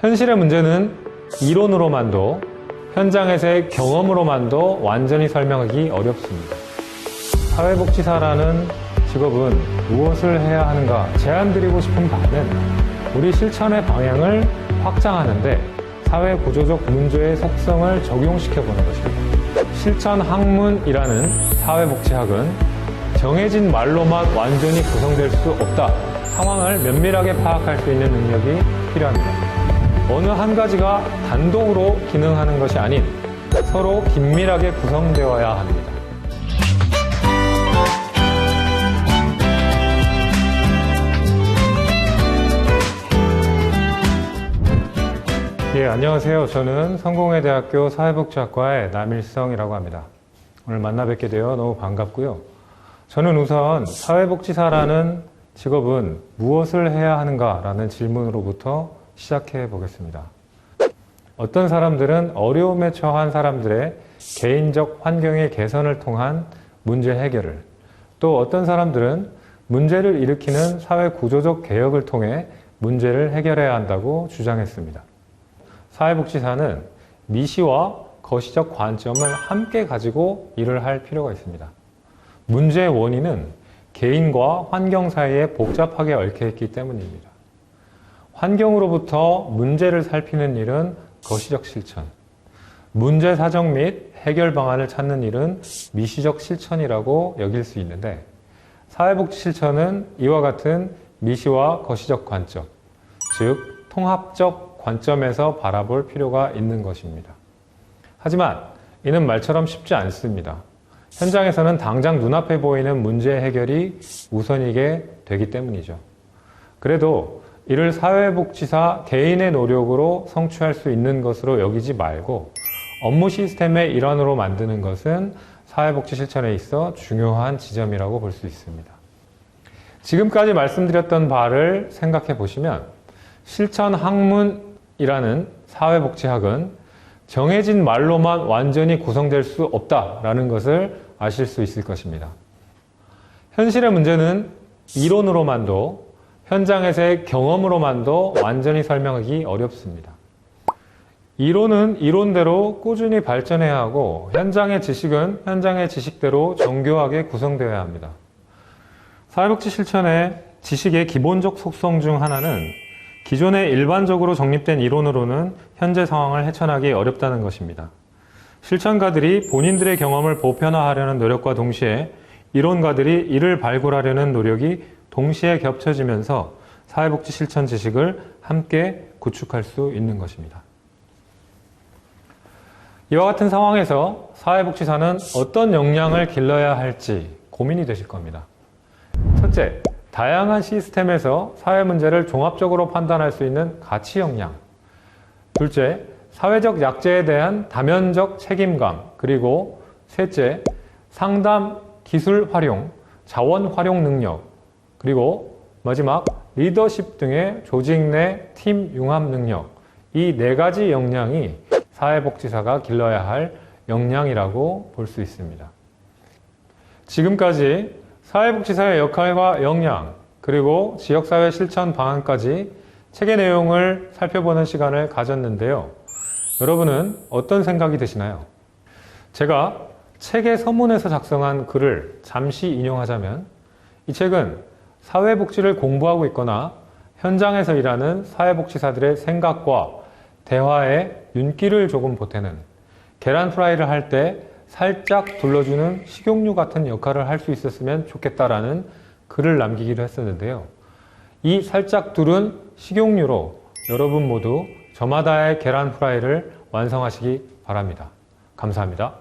현실의 문제는 이론으로만도, 현장에서의 경험으로만도 완전히 설명하기 어렵습니다. 사회복지사라는 직업은 무엇을 해야 하는가 제안드리고 싶은 바는 우리 실천의 방향을 확장하는데 사회구조적 문제의 속성을 적용시켜보는 것입니다. 실천학문이라는 사회복지학은 정해진 말로만 완전히 구성될 수 없다. 상황을 면밀하게 파악할 수 있는 능력이 필요합니다. 어느 한 가지가 단독으로 기능하는 것이 아닌 서로 긴밀하게 구성되어야 합니다. 안녕하세요. 저는 성공회대학교 사회복지학과의 남일성이라고 합니다. 오늘 만나 뵙게 되어 너무 반갑고요. 저는 우선 사회복지사라는 직업은 무엇을 해야 하는가라는 질문으로부터 시작해 보겠습니다. 어떤 사람들은 어려움에 처한 사람들의 개인적 환경의 개선을 통한 문제 해결을, 또 어떤 사람들은 문제를 일으키는 사회 구조적 개혁을 통해 문제를 해결해야 한다고 주장했습니다. 사회복지사는 미시와 거시적 관점을 함께 가지고 일을 할 필요가 있습니다. 문제의 원인은 개인과 환경 사이에 복잡하게 얽혀있기 때문입니다. 환경으로부터 문제를 살피는 일은 거시적 실천, 문제 사정 및 해결 방안을 찾는 일은 미시적 실천이라고 여길 수 있는데, 사회복지 실천은 이와 같은 미시와 거시적 관점, 즉 통합적 관점에서 바라볼 필요가 있는 것입니다. 하지만 이는 말처럼 쉽지 않습니다. 현장에서는 당장 눈앞에 보이는 문제 해결이 우선이게 되기 때문이죠. 그래도 이를 사회복지사 개인의 노력으로 성취할 수 있는 것으로 여기지 말고 업무 시스템의 일환으로 만드는 것은 사회복지 실천에 있어 중요한 지점이라고 볼 수 있습니다. 지금까지 말씀드렸던 바를 생각해 보시면 실천학문이라는 사회복지학은 정해진 말로만 완전히 구성될 수 없다라는 것을 아실 수 있을 것입니다. 현실의 문제는 이론으로만도, 현장에서의 경험으로만도 완전히 설명하기 어렵습니다. 이론은 이론대로 꾸준히 발전해야 하고, 현장의 지식은 현장의 지식대로 정교하게 구성되어야 합니다. 사회복지 실천의 지식의 기본적 속성 중 하나는 기존에 일반적으로 정립된 이론으로는 현재 상황을 헤쳐나기 어렵다는 것입니다. 실천가들이 본인들의 경험을 보편화하려는 노력과 동시에 이론가들이 이를 발굴하려는 노력이 동시에 겹쳐지면서 사회복지 실천 지식을 함께 구축할 수 있는 것입니다. 이와 같은 상황에서 사회복지사는 어떤 역량을 길러야 할지 고민이 되실 겁니다. 첫째, 다양한 시스템에서 사회 문제를 종합적으로 판단할 수 있는 가치 역량. 둘째, 사회적 약자에 대한 다면적 책임감. 그리고 셋째, 상담 기술 활용, 자원 활용 능력. 그리고 마지막, 리더십 등의 조직 내 팀 융합 능력. 이 네 가지 역량이 사회복지사가 길러야 할 역량이라고 볼 수 있습니다. 지금까지 사회복지사의 역할과 역량, 그리고 지역사회 실천 방안까지 책의 내용을 살펴보는 시간을 가졌는데요. 여러분은 어떤 생각이 드시나요? 제가 책의 서문에서 작성한 글을 잠시 인용하자면, 이 책은 사회복지를 공부하고 있거나 현장에서 일하는 사회복지사들의 생각과 대화에 윤기를 조금 보태는, 계란 프라이를 할 때 살짝 둘러주는 식용유 같은 역할을 할 수 있었으면 좋겠다라는 글을 남기기로 했었는데요. 이 살짝 둘은 식용유로 여러분 모두 저마다의 계란 프라이를 완성하시기 바랍니다. 감사합니다.